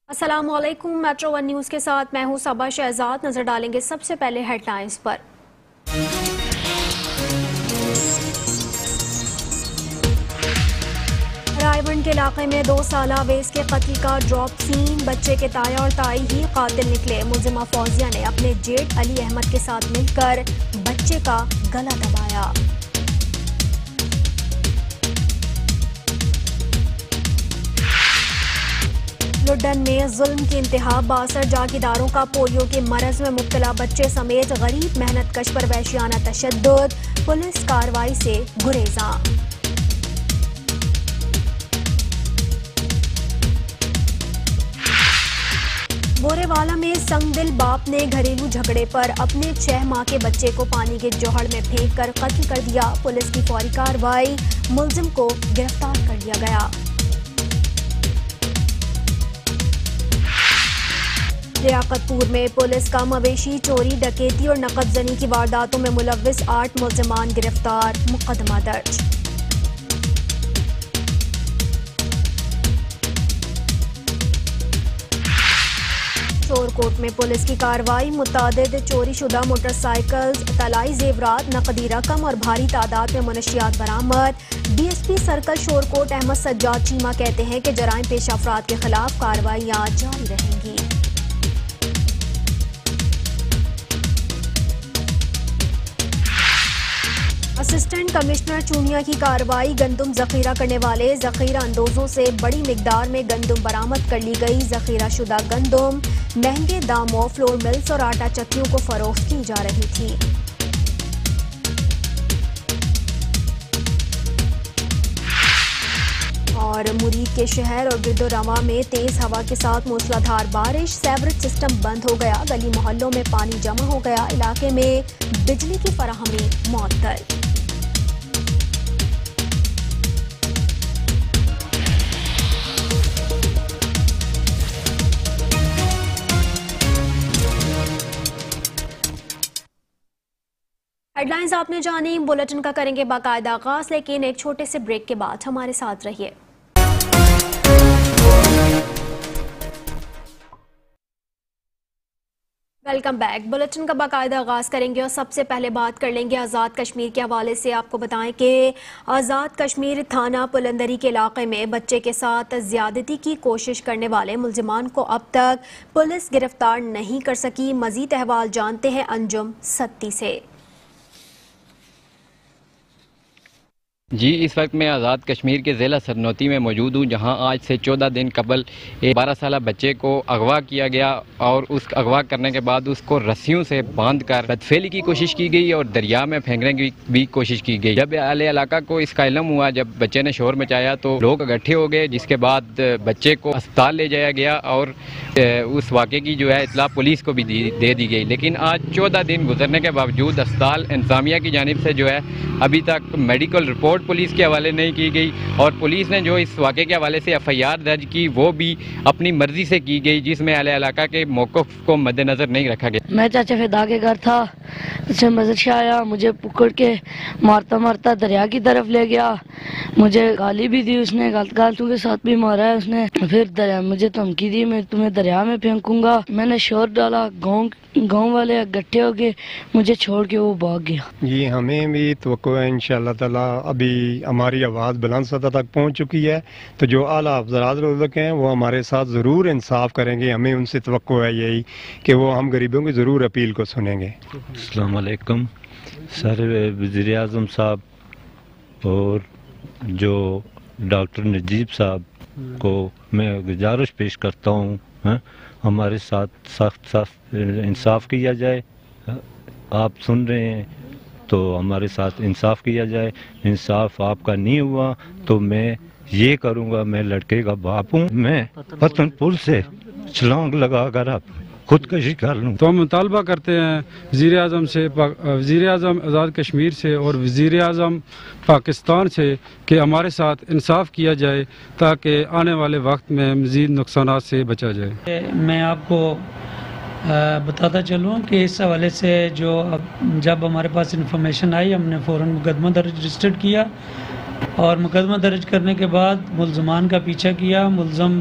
السلام علیکم، metro one news کے ساتھ میں ہوں صبا شہزاد۔ نظر ڈالیں گے سب سے پہلے ہیڈ لائنز پر۔ رائے ونڈ کے علاقے میں 2 سالہ اویس کے قتل کا ڈراپ سین، بچے کے تایا اور تائی ہی قاتل نکلے۔ ملزمہ فوزیہ نے اپنے جیٹ علی احمد کے ساتھ مل کر بچے کا گلا دبایا۔ لڈن میں ظلم کی انتہا، 62 جاگیرداروں کا پولیو کے مرض میں مبتلا بچے سمیت غریب محنت کش پر وحشیانہ تشدد، پولیس کارروائی سے گریزاں۔ بورے والا میں سنگ دل باپ نے گھریلو جھگڑے پر اپنے 6 ماہ کے بچے کو پانی کے جوہڑ میں پھینک کر قتل کر دیا۔ پولیس کی فوری کارروائی، ملزم کو گرفتار کر لیا گیا۔ لیاقت پور میں پولیس کا مویشی چوری، ڈکیتی اور نقد زنی کی وارداتوں میں ملوث 8 ملزمان گرفتار، مقدمہ درج۔ شور کوٹ میں پولیس کی کارروائی، متعدد چوری شدہ موٹر سائیکلز، طلائی زیورات، نقدی رقم اور بھاری تعداد میں منشیات برآمد۔ ڈی ایس پی سرکل شور کوٹ احمد سجاد چیمہ کہتے ہیں کہ جرائم پیشہ افراد کے خلاف کارروائیاں جاری رہیں گی۔ اسسٹنٹ کمشنر چونیا کی کارروائی، گندم ذخیرہ کرنے والے ذخیرہ اندوزوں سے بڑی مقدار میں گندم برآمد کر لی گئی۔ ذخیرہ شدہ گندم مہنگے داموں فلور ملز اور آٹا چکیوں کو فروخت کی جا رہی تھی۔ اور مرید کے شہر اور گرد و رواں میں تیز ہوا کے ساتھ موسلادھار بارش، سیوریج سسٹم بند ہو گیا، گلی محلوں میں پانی جمع ہو گیا، علاقے میں بجلی کی فراہمی معطل۔ ہیڈ لائنز آپ نے جانی، بلیٹن کا کریں گے باقاعدہ آغاز، لیکن ایک چھوٹے سے بریک کے بعد ہمارے ساتھ رہیے۔ Welcome back. بلیٹن کا باقاعدہ آغاز کریں گے اور سب سے پہلے بات کر لیں گے آزاد کشمیر کے حوالے سے۔ آپ کو بتائیں کہ آزاد کشمیر تھانہ پلندری کے علاقے میں بچے کے ساتھ زیادتی کی کوشش کرنے والے ملزمان کو اب تک پولیس گرفتار نہیں کر سکی۔ مزید احوال جانتے ہیں انجم ستی سے۔ جی، اس وقت میں آزاد کشمیر کے ضلع سرنوتی میں موجود ہوں، جہاں آج سے 14 دن قبل 12 سالہ بچے کو اغوا کیا گیا اور اس اغوا کرنے کے بعد اس کو رسیوں سے باندھ کر بدفعلی کی کوشش کی گئی اور دریا میں پھینکنے کی بھی کوشش کی گئی۔ جب اہل علاقہ کو اس کا علم ہوا، جب بچے نے شور مچایا تو لوگ اکٹھے ہو گئے، جس کے بعد بچے کو اسپتال لے جایا گیا اور اس واقعے کی جو ہے اطلاع پولیس کو بھی دے دی گئی۔ لیکن آج 14 دن گزرنے کے باوجود اسپتال انتظامیہ کی جانب سے جو ہے ابھی تک میڈیکل رپورٹ پولیس کے حوالے نہیں کی گئی، اور پولیس نے جو اس واقعے کے حوالے سے ایف آئی آر درج کی وہ بھی اپنی مرضی سے کی گئی، جس میں اہل علاقہ کے موقف کو مد نظر نہیں رکھا گیا۔ میں چاچا فدا کے گھر تھا، اس سے مظہر شاہ آیا، مجھے پکڑ کے مارتا مارتا دریا کی طرف لے گیا، مجھے گالی بھی دی، اس نے گالتوں کے ساتھ بھی مارا ہے اس نے، پھر مجھے دھمکی دی میں تمہیں دریا میں پھینکوں گا۔ میں نے شور ڈالا، گاؤں والے اکٹھے ہو کے مجھے چھوڑ کے وہ بھاگ گیا۔ جی، ہمیں بھی توقع ہے انشاءاللہ تعالی، ابھی ہماری آواز بلند سطح تک پہنچ چکی ہے، تو جو اعلیٰ افسرات ہیں وہ ہمارے ساتھ ضرور انصاف کریں گے۔ ہمیں ان سے توقع ہے یہی کہ وہ ہم غریبوں کی ضرور اپیل کو سنیں گے۔ السلام علیکم سر، وزیر اعظم صاحب اور جو ڈاکٹر نجیب صاحب کو میں گزارش پیش کرتا ہوں ہمارے ساتھ سخت انصاف کیا جائے۔ آپ سن رہے ہیں تو ہمارے ساتھ انصاف کیا جائے۔ انصاف آپ کا نہیں ہوا تو میں یہ کروں گا، میں لڑکے کا باپ ہوں، میں پتن پل سے چھلانگ لگا کر آپ خودکشی کر لوں۔ تو ہم مطالبہ کرتے ہیں وزیر اعظم سے، وزیر اعظم آزاد کشمیر سے اور وزیر اعظم پاکستان سے کہ ہمارے ساتھ انصاف کیا جائے تاکہ آنے والے وقت میں مزید نقصانات سے بچا جائے۔ میں آپ کو بتاتا چلوں کہ اس حوالے سے جب ہمارے پاس انفارمیشن آئی، ہم نے فوراً مقدمہ درج رجسٹرڈ کیا، اور مقدمہ درج کرنے کے بعد ملزمان کا پیچھا کیا۔ ملزم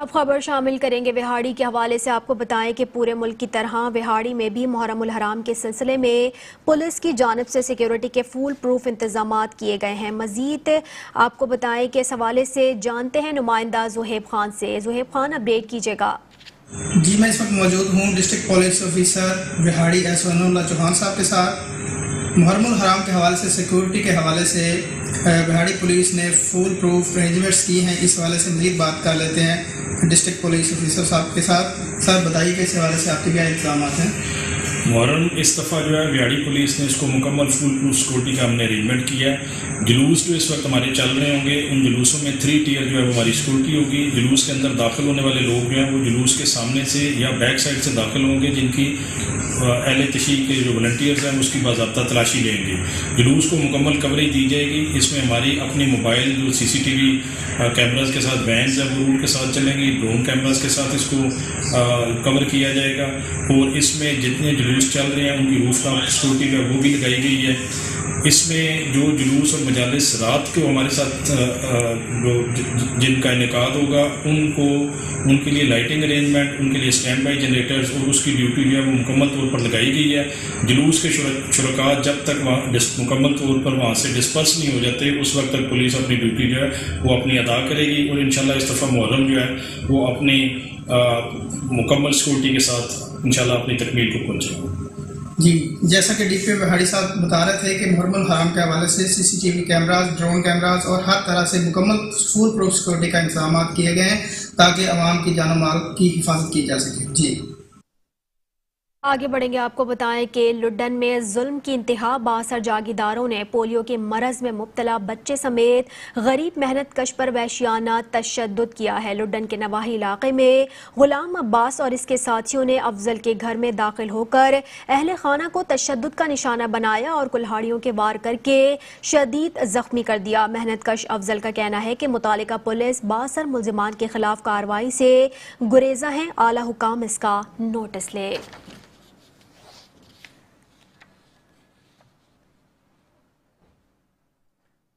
اب خبر شامل کریں گے وہاڑی کے حوالے سے۔ آپ کو بتائیں کہ پورے ملک کی طرح وہاڑی میں بھی محرم الحرام کے سلسلے میں پولیس کی جانب سے سیکیورٹی کے فول پروف انتظامات کیے گئے ہیں۔ مزید آپ کو بتائیں کہ اس حوالے سے جانتے ہیں نمائندہ زہیب خان سے۔ زہیب خان، اپڈیٹ کیجیے گا۔ جی، میں اس وقت موجود ہوں ڈسٹرکٹ پولیس آفیسر وہاڑی ایس ون اللہ چوہان صاحب کے ساتھ۔ محرم الحرام کے حوالے سے سیکورٹی کے حوالے سے وہاڑی پولیس نے فول پروف ارینجمنٹس کی ہیں، اس حوالے سے مزید بات کر لیتے ہیں ڈسٹرکٹ پولیس آفیسر صاحب کے ساتھ۔ سر بتائیے کہ اس حوالے سے آپ کے کیا انتظامات ہیں؟ محرم اس دفعہ جو ہے وہاڑی پولیس نے اس کو مکمل فول پروف سیکورٹی کا ہم نے ارینجمنٹ کیا ہے۔ جلوس جو اس وقت ہمارے چل رہے ہوں گے، ان جلوسوں میں 3 ٹیئر جو ہے وہ ہماری سیکورٹی ہوگی۔ جلوس کے اندر داخل ہونے والے لوگ جو ہیں وہ جلوس کے سامنے سے یا بیک سائڈ سے داخل ہوں گے، جن کی اہل تشیع کے جو والنٹیئرز ہیں اس کی باضابطہ تلاشی لیں گے۔ جلوس کو مکمل کوریج دی جائے گی۔ اس میں ہماری اپنی موبائل جو CCTV کیمراز کے ساتھ وینز ہیں وہ روٹ کے ساتھ چلیں گی، ڈرون کیمراز کے ساتھ اس کو کور کیا جائے گا، اور اس میں جتنے جلوس چل رہے ہیں ان کی روف ٹاپ سیکورٹی کا وہ بھی لگائی گئی ہے۔ اس میں جو جلوس اور مجالس رات کو ہمارے ساتھ جن کا انعقاد ہوگا ان کے لیے لائٹنگ ارینجمنٹ، ان کے لیے اسٹینڈ بائی جنریٹرز اور اس کی ڈیوٹی جو ہے وہ مکمل طور پر لگائی گئی ہے۔ جلوس کے شرکاء جب تک مکمل طور پر وہاں سے ڈسپرس نہیں ہو جاتے اس وقت تک پولیس اپنی ڈیوٹی جو ہے وہ اپنی ادا کرے گی، اور انشاءاللہ اس دفعہ محرم جو ہے وہ اپنی مکمل سیکورٹی کے ساتھ انشاءاللہ اپنی تکمیل کو پہنچے گا۔ جی، جیسا کہ DPO وہاڑی صاحب بتا رہے تھے کہ محرم الحرام کے حوالے سے CCTV کیمراز، ڈرون کیمراز اور ہر طرح سے مکمل فول پروف سیکورٹی کا انتظامات کیے گئے ہیں تاکہ عوام کی جان و مال کی حفاظت کی جا سکے۔ جی، آگے بڑھیں گے۔ آپ کو بتائیں کہ لڈن میں ظلم کی انتہا، 62 جاگیرداروں نے پولیو کے مرض میں مبتلا بچے سمیت غریب محنت کش پر وحشیانہ تشدد کیا ہے۔ لڈن کے نواحی علاقے میں غلام عباس اور اس کے ساتھیوں نے افضل کے گھر میں داخل ہو کر اہل خانہ کو تشدد کا نشانہ بنایا اور کلہاڑیوں کے وار کر کے شدید زخمی کر دیا۔ محنت کش افضل کا کہنا ہے کہ متعلقہ پولیس بااثر ملزمان کے خلاف کارروائی سے گریزاں ہیں، اعلیٰ حکام اس کا نوٹس لے۔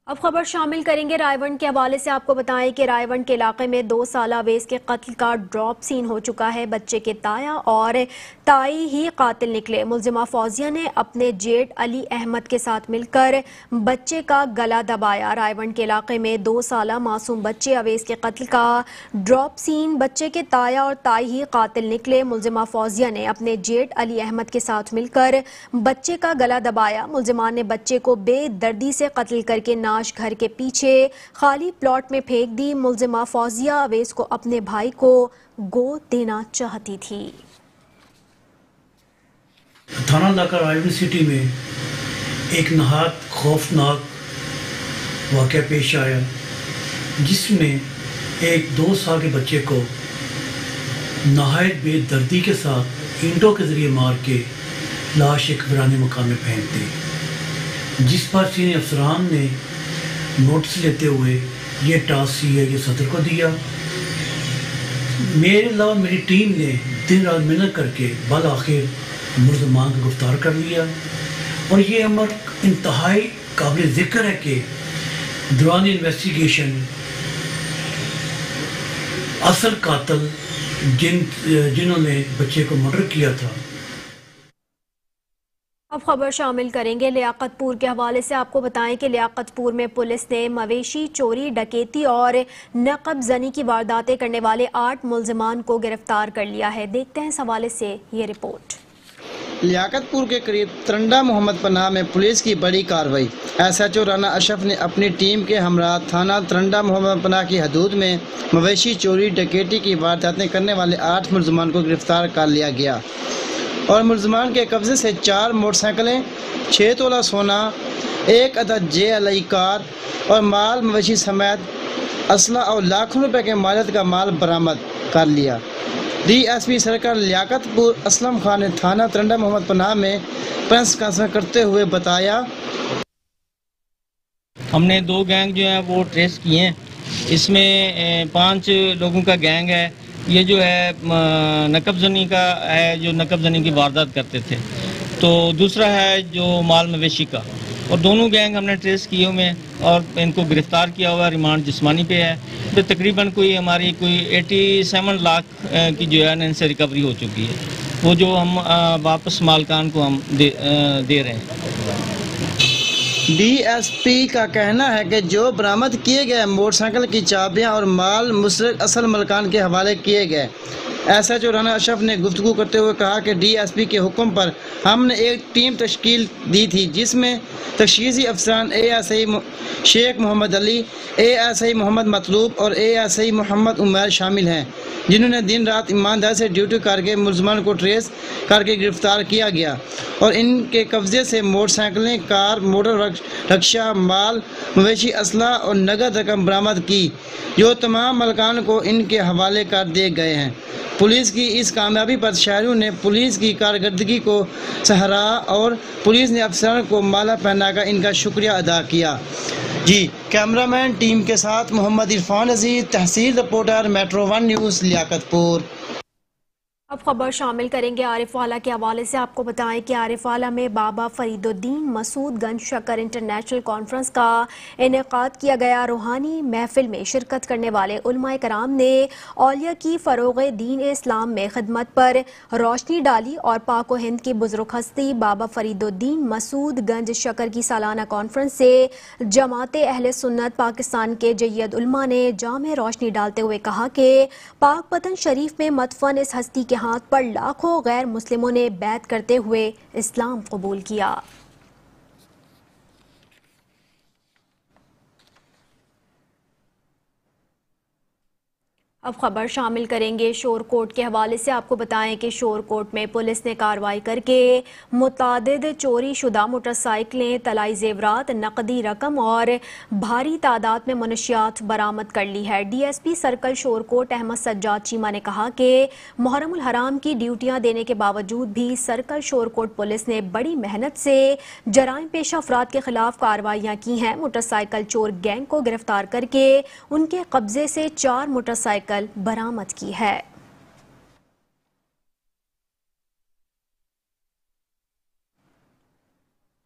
اب خبر شامل کریں گے رائے ونڈ کے حوالے سے۔ آپ کو بتائیں کہ رائے ونڈ کے علاقے میں 2 سالہ اویس کے قتل کا ڈراپ سین ہو چکا ہے۔ بچے کے تایا اور تائی ہی قاتل نکلے۔ ملزمہ فوزیہ نے اپنے جیٹ علی احمد کے ساتھ مل کر بچے کا گلا دبایا۔ رائے ونڈ کے علاقے میں 2 سالہ معصوم بچے اویس کے قتل کا ڈراپ سین، بچے کے تایا اور تائی ہی قاتل نکلے۔ ملزمہ فوزیہ نے اپنے جیٹ علی احمد کے ساتھ مل کر بچے کا گلا دبایا۔ ملزمان نے بچے کو بے دردی سے قتل کر کے ناش گھر کے پیچھے خالی پلاٹ میں پھینک دی۔ ملزمہ فوزیہ اویس کو اپنے بھائی کو گود دینا چاہتی تھی۔ تھانہ علاقہ رائے ونڈ سٹی میں ایک نہایت خوفناک واقعہ پیش آیا جس میں ایک 2 سال کے بچے کو نہایت بے دردی کے ساتھ اینٹوں کے ذریعے مار کے لاش ایک ویرانے مکان میں پھینک دی، جس پر سینئر افسران نے نوٹس لیتے ہوئے یہ ٹاسک یہ صدر کو دیا۔ میرے علاوہ میری ٹیم نے دن رات محنت کر کے بالآخر ملزمان کو گرفتار کر لیا، اور یہ امر انتہائی قابل ذکر ہے کہ دوران انویسٹیگیشن اصل قاتل جنہوں نے بچے کو مرڈر کیا تھا۔ اب خبر شامل کریں گے لیاقت پور کے حوالے سے۔ آپ کو بتائیں کہ لیاقت پور میں پولیس نے مویشی چوری، ڈکیتی اور نقب زنی کی وارداتیں کرنے والے 8 ملزمان کو گرفتار کر لیا ہے۔ دیکھتے ہیں اس حوالے سے یہ رپورٹ۔ لیاقت پور کے قریب ترنڈا محمد پناہ میں پولیس کی بڑی کارروائی۔ SHO رانا اشرف نے اپنی ٹیم کے ہمراہ تھانہ ترنڈا محمد پناہ کی حدود میں مویشی چوری، ڈکیتی کی وارداتیں کرنے والے 8 ملزمان کو گرفتار کر لیا گیا، اور ملزمان کے قبضے سے 4 موٹر سائیکلیں، 6 تولہ سونا، 1 عدد JLI کار اور مال مویشی سمیت اسلحہ اور لاکھوں روپے کے مالیت کا مال برآمد کر لیا۔ DSP سرکل لیاقت پور اسلم خان نے تھانہ ترنڈا محمد پناہ میں پریس کانفرنس کرتے ہوئے بتایا، ہم نے 2 گینگ جو ہیں وہ ٹریس کیے ہیں۔ اس میں 5 لوگوں کا گینگ ہے، یہ جو ہے نقب زنی کا ہے، جو نقب زنی کی واردات کرتے تھے، تو دوسرا ہے جو مال مویشی کا، اور دونوں گینگ ہم نے ٹریس کیے ہوئے ہیں۔ اور ان کو گرفتار کیا ہوا، ریمانڈ جسمانی پہ ہے. تو تقریباً کوئی ہماری کوئی 87 لاکھ کی جو ہے نا ان سے ریکوری ہو چکی ہے، وہ جو ہم واپس مالکان کو ہم دے رہے ہیں. ڈی ایس پی کا کہنا ہے کہ جو برآمد کیے گئے موٹر سائیکل کی چابیاں اور مال مسترد اصل مالکان کے حوالے کیے گئے. ایس ایچ او رانا اشرف نے گفتگو کرتے ہوئے کہا کہ ڈی ایس پی کے حکم پر ہم نے ایک ٹیم تشکیل دی تھی جس میں تشخیصی افسران A S I Sheikh Muhammad Ali, A S I محمد مطلوب اور اے ایس آئی محمد عمیر شامل ہیں، جنہوں نے دن رات ایمانداری سے ڈیوٹی کر کے ملزمان کو ٹریس کر کے گرفتار کیا گیا اور ان کے قبضے سے موٹر سائیکلیں، کار، موٹر رکشہ، مال، مویشی اسلحہ اور نقد رقم برآمد کی، جو تمام مالکان کو ان کے حوالے کر دیے گئے ہیں. پولیس کی اس کامیابی پر شہریوں نے پولیس کی کارکردگی کو سراہا اور پولیس نے افسران کو مالا پہنا کر ان کا شکریہ ادا کیا. جی کیمرہ مین ٹیم کے ساتھ محمد عرفان عزیز، تحصیل رپورٹر، میٹرو 1 نیوز، لیاقت پور. اب خبر شامل کریں گے عارف والا کے حوالے سے. آپ کو بتائیں کہ عارف والا میں بابا فرید الدین مسعود گنج شکر انٹرنیشنل کانفرنس کا انعقاد کیا گیا. روحانی محفل میں شرکت کرنے والے علماء کرام نے اولیاء کی فروغ دین اسلام میں خدمت پر روشنی ڈالی اور پاک و ہند کی بزرگ ہستی بابا فرید الدین مسعود گنج شکر کی سالانہ کانفرنس سے جماعت اہل سنت پاکستان کے جید علماء نے جامع روشنی ڈالتے ہوئے کہا کہ پاک وطن شریف میں مدفون اس ہستی کے ہاتھ پر لاکھوں غیر مسلموں نے بیعت کرتے ہوئے اسلام قبول کیا. اب خبر شامل کریں گے شور کوٹ کے حوالے سے. آپ کو بتائیں کہ شور کوٹ میں پولیس نے کارروائی کر کے متعدد چوری شدہ موٹر سائیکلیں، طلائی زیورات، نقدی رقم اور بھاری تعداد میں منشیات برآمد کر لی ہے. ڈی ایس پی سرکل شور کوٹ احمد سجاد چیمہ نے کہا کہ محرم الحرام کی ڈیوٹیاں دینے کے باوجود بھی سرکل شور کوٹ پولیس نے بڑی محنت سے جرائم پیشہ افراد کے خلاف کارروائیاں کی ہیں. موٹر سائیکل چور گینگ کو گرفتار کر کے ان کے قبضے سے 4 موٹر سائیکل برآمد کی ہے.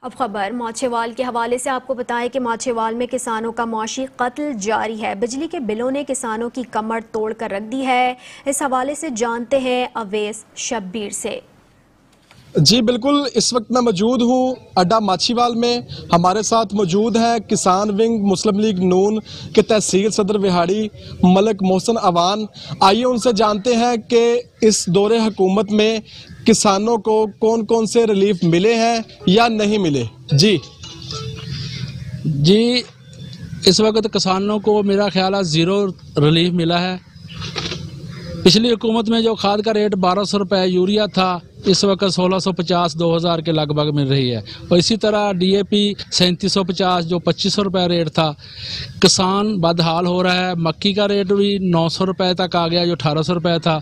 اب خبر ماچھیوال کے حوالے سے. آپ کو بتائیں کہ ماچھیوال میں کسانوں کا معاشی قتل جاری ہے. بجلی کے بلوں نے کسانوں کی کمر توڑ کر رکھ دی ہے. اس حوالے سے جانتے ہیں اویس شبیر سے. جی بالکل، اس وقت میں موجود ہوں اڈا ماچھیوال میں. ہمارے ساتھ موجود ہے کسان ونگ مسلم لیگ نون کے تحصیل صدر وہاڑی ملک محسن عوان. آئیے ان سے جانتے ہیں کہ اس دور حکومت میں کسانوں کو کون کون سے ریلیف ملے ہیں یا نہیں ملے. جی اس وقت کسانوں کو میرا خیال ہے 0 ریلیف ملا ہے. پچھلی حکومت میں جو کھاد کا ریٹ 1200 روپے یوریا تھا، اس وقت 1650 2000 کے لگ بھگ مل رہی ہے. اور اسی طرح ڈی اے پی 3750 جو 2500 روپے ریٹ تھا. کسان بدحال ہو رہا ہے. مکی کا ریٹ بھی 900 روپے تک آ گیا جو 1800 روپے تھا.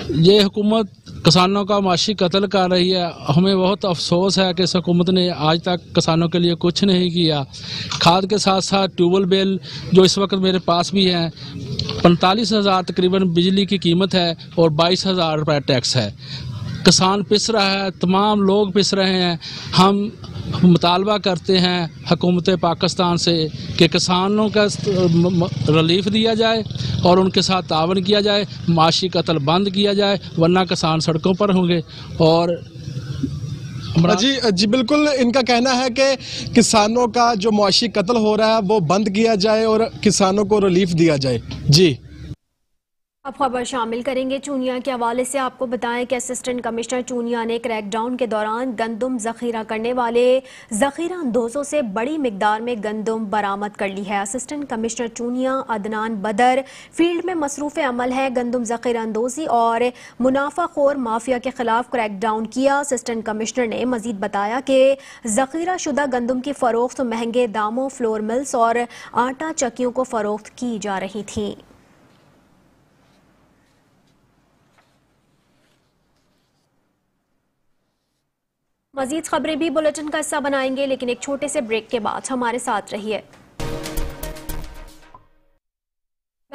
یہ حکومت کسانوں کا معاشی قتل کر رہی ہے. ہمیں بہت افسوس ہے کہ اس حکومت نے آج تک کسانوں کے لیے کچھ نہیں کیا. کھاد کے ساتھ ساتھ ٹیوبل بل جو اس وقت میرے پاس بھی ہیں 45,000 تقریباً بجلی کی قیمت ہے اور 22,000 روپے ٹیکس ہے. کسان پس رہا ہے، تمام لوگ پس رہے ہیں. ہم مطالبہ کرتے ہیں حکومت پاکستان سے کہ کسانوں کا ریلیف دیا جائے اور ان کے ساتھ تعاون کیا جائے، معاشی قتل بند کیا جائے، ورنہ کسان سڑکوں پر ہوں گے. اور جی بالکل، ان کا کہنا ہے کہ کسانوں کا جو معاشی قتل ہو رہا ہے وہ بند کیا جائے اور کسانوں کو ریلیف دیا جائے. جی اب خبر شامل کریں گے چونیا کے حوالے سے. آپ کو بتائیں کہ اسسٹنٹ کمشنر چونیا نے کریک ڈاؤن کے دوران گندم ذخیرہ کرنے والے ذخیرہ اندوزوں سے بڑی مقدار میں گندم برآمد کر لی ہے. اسسٹنٹ کمشنر چونیا عدنان بدر فیلڈ میں مصروف عمل ہے. گندم ذخیرہ اندوزی اور منافع خور مافیا کے خلاف کریک ڈاؤن کیا. اسسٹنٹ کمشنر نے مزید بتایا کہ ذخیرہ شدہ گندم کی فروخت مہنگے داموں فلور ملز اور آٹا چکیوں کو فروخت کی جا رہی تھیں. مزید خبریں بھی بلیٹن کا حصہ بنائیں گے، لیکن ایک چھوٹے سے بریک کے بعد ہمارے ساتھ رہیے.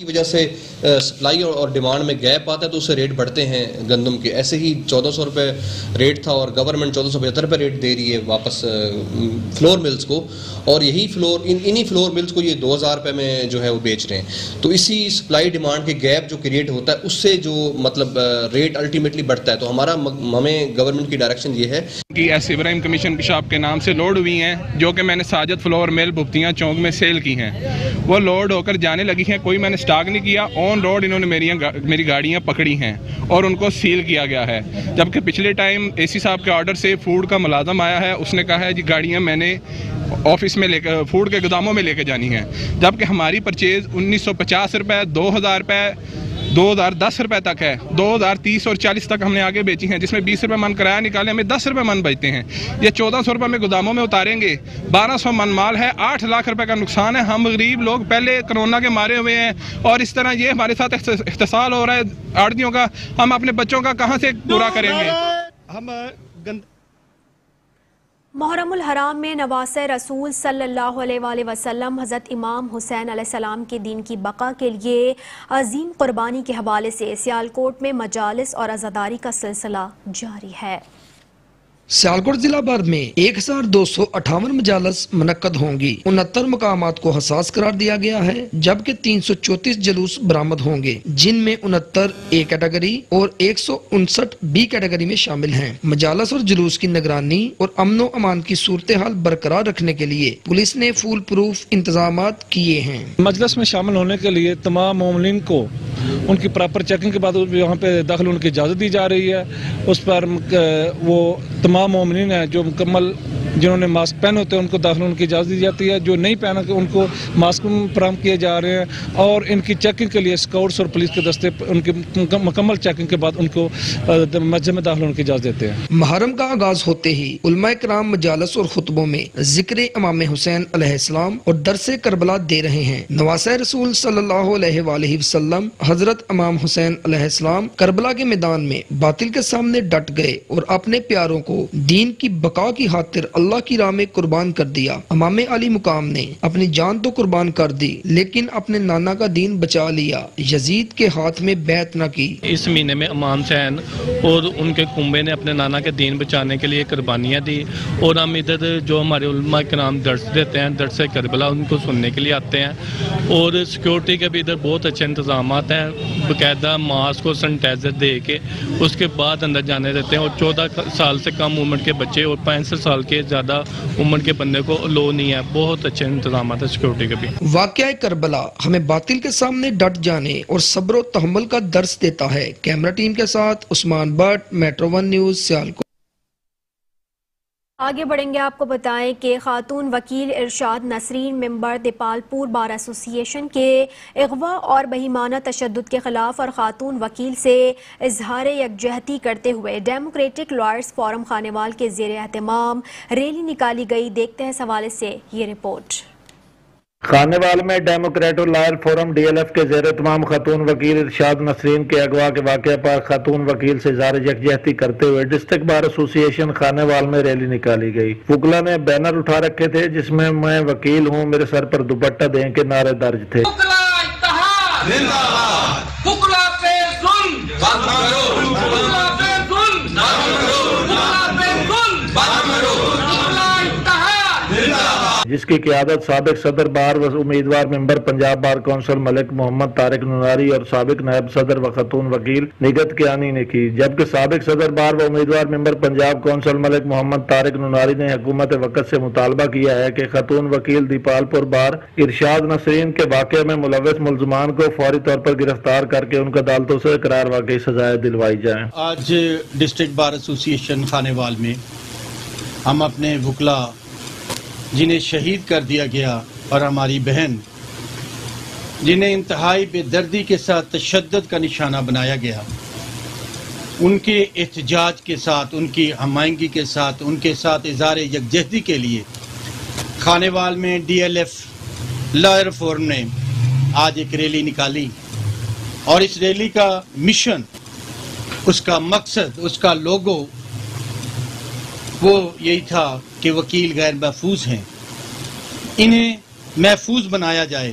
کی وجہ سے سپلائی اور ڈیمانڈ میں گیپ آتا ہے تو اس سے ریٹ بڑھتے ہیں گندم کے. ایسے ہی 1400 روپے ریٹ تھا اور گورنمنٹ 1475 روپے ریٹ دے رہی ہے واپس فلور ملز کو, اور یہی انہی فلور ملز کو یہ 2000 روپے میں جو ہے وہ بیچ رہے ہیں. تو اسی سپلائی ڈیمانڈ کے گیپ جو کریٹ ہوتا ہے اس سے جو مطلب ریٹ الٹیمیٹلی بڑھتا ہے. تو ہمیں گورنمنٹ کی ڈائریکشن یہ ہے کہ ایس ابراہیم کمیشن کی شاپ کے نام سے لوڈ ہوئی ہیں جو کہ میں نے ساجد فلور مل بھگتیاں چونک میں سیل کی ہیں. وہ لوڈ ہو کر جانے لگی ہیں, کوئی میں نے سٹاک نہیں کیا. آن روڈ انہوں نے میری گاڑیاں پکڑی ہیں اور ان کو سیل کیا گیا ہے. جبکہ پچھلے ٹائم اے سی صاحب کے آرڈر سے فوڈ کا ملازم آیا ہے, اس نے کہا ہے جی گاڑیاں میں نے آفس میں لے کر فوڈ کے گوداموں میں لے کے جانی ہیں. جبکہ ہماری پرچیز 1950 روپے 2000 روپے 2010 روپے تک ہے. 2030 اور 40 تک ہم نے آگے بیچی ہیں, جس میں 20 روپے من کرایہ نکالے ہمیں 10 روپے من بچتے ہیں. یہ 1400 روپے میں گوداموں میں اتاریں گے, 1200 من مال ہے, 8 لاکھ روپے کا نقصان ہے. ہم غریب لوگ پہلے کرونا کے مارے ہوئے ہیں اور اس طرح یہ ہمارے ساتھ احتسال ہو رہا ہے آڑھتیوں کا. ہم اپنے بچوں کا کہاں سے پورا کریں گے؟ محرم الحرام میں نواسہ رسول صلی اللہ علیہ وآلہ وسلم حضرت امام حسین علیہ السلام کے دین کی بقا کے لیے عظیم قربانی کے حوالے سے سیالکوٹ میں مجالس اور عزاداری کا سلسلہ جاری ہے. سیالکوٹ ضلع بھر میں 1258 مجالس منعقد ہوں گی. 69 مقامات کو حساس قرار دیا گیا ہے, جبکہ 334 جلوس برآمد ہوں گے, جن میں 69 اے کیٹیگری اور 159 بی کیٹیگری میں شامل ہیں. مجالس اور جلوس کی نگرانی اور امن و امان کی صورتحال برقرار رکھنے کے لیے پولیس نے فول پروف انتظامات کیے ہیں. مجلس میں شامل ہونے کے لیے تمام مومنین کو ان کی پراپر چیکنگ کے بعد وہاں پہ داخل ہونے کی اجازت دی جا رہی ہے. اس پر وہ تمام مومنین ہیں جو مکمل جنہوں نے ماسک پہنے ہوتے ہیں ان کو داخل ہونے کی اجازت دی جاتی ہے. جو نہیں پہنا ان کو ماسک فراہم کیے جا رہے ہیں, اور ان کی چیکنگ کے لیے اسکاؤٹس اور پولیس کے دستے ان کی مکمل چیکنگ کے بعد ان کو مسجد میں داخل ہونے کی اجازت دیتے ہیں. محرم کا آغاز ہوتے ہی علماء کرام مجالس اور خطبوں میں ذکر امام حسین علیہ السلام اور درس کربلا دے رہے ہیں. نواسہ رسول صلی اللہ علیہ وآلہ وسلم حضرت امام حسین علیہ السلام کربلا کے میدان میں باطل کے سامنے ڈٹ گئے اور اپنے پیاروں کو دین کی بقا کی خاطر اللہ کی راہ میں قربان کر دیا. امام علی مقام نے اپنی جان تو قربان کر دی لیکن اپنے نانا کا دین بچا لیا, یزید کے ہاتھ میں بیعت نہ کی. اس مہینے میں امام حسین اور ان کے کنبے نے اپنے نانا کے دین بچانے کے لیے قربانیاں دی, اور ہم ادھر جو ہمارے علماء کرام درس دیتے ہیں, درس کربلا ان کو سننے کے لیے آتے ہیں. اور سیکورٹی کے بھی ادھر بہت اچھے انتظامات ہیں, باقاعدہ ماسک اور سینیٹائزر دے کے اس کے بعد اندر جانے دیتے ہیں. اور 14 سال سے کم عمر کے بچے اور 65 سال کے زیادہ عمر کے بندے کو لو نہیں ہے. بہت اچھے انتظامات ہیں سیکورٹی کے بھی. واقعہ کربلا ہمیں باطل کے سامنے ڈٹ جانے اور صبر و تحمل کا درس دیتا ہے. کیمرہ ٹیم کے ساتھ عثمان بٹ, میٹرو 1 نیوز, سیالکوٹ. آگے بڑھیں گے, آپ کو بتائیں کہ خاتون وکیل ارشاد نسرین ممبر دیپالپور بار ایسوسی ایشن کے اغوا اور بہیمانہ تشدد کے خلاف اور خاتون وکیل سے اظہار یکجہتی کرتے ہوئے ڈیموکریٹک لائرز فورم خانیوال کے زیر اہتمام ریلی نکالی گئی. دیکھتے ہیں اس حوالے سے یہ رپورٹ. خانیوال میں democratic lawyer forum D L F کے زیر اہتمام خاتون وکیل ارشاد نسرین کے اغوا کے واقعہ پر خاتون وکیل سے اظہار یکجہتی کرتے ہوئے ڈسٹرکٹ بار ایسوسی ایشن خانیوال میں ریلی نکالی گئی. وکلا نے بینر اٹھا رکھے تھے جس میں وکیل ہوں, میرے سر پر دوپٹہ دیں کے نعرے درج تھے. جس کی قیادت سابق صدر بار و امیدوار ممبر پنجاب بار کونسل ملک محمد طارق نناری اور سابق نائب صدر و خاتون وکیل نگت کیانی نے کی. جبکہ سابق صدر بار و امیدوار ممبر پنجاب کونسل ملک محمد طارق نناری نے حکومت وقت سے مطالبہ کیا ہے کہ خاتون وکیل دیپالپور بار ارشاد نسرین کے واقعے میں ملوث ملزمان کو فوری طور پر گرفتار کر کے ان کو عدالتوں سے قرار واقعی سزائیں دلوائی جائیں. آج ڈسٹرکٹ بار ایسوسی ایشن خانیوال میں ہم اپنے وکلا جنہیں شہید کر دیا گیا اور ہماری بہن جنہیں انتہائی بے دردی کے ساتھ تشدد کا نشانہ بنایا گیا, ان کے احتجاج کے ساتھ, ان کی ہمائنگی کے ساتھ, ان کے ساتھ اظہار یکجہتی کے لیے خانیوال میں D L F lawyer forum نے آج ایک ریلی نکالی. اور اس ریلی کا مشن, اس کا مقصد, اس کا لوگو وہ یہی تھا کہ وکیل غیر محفوظ ہیں, انہیں محفوظ بنایا جائے.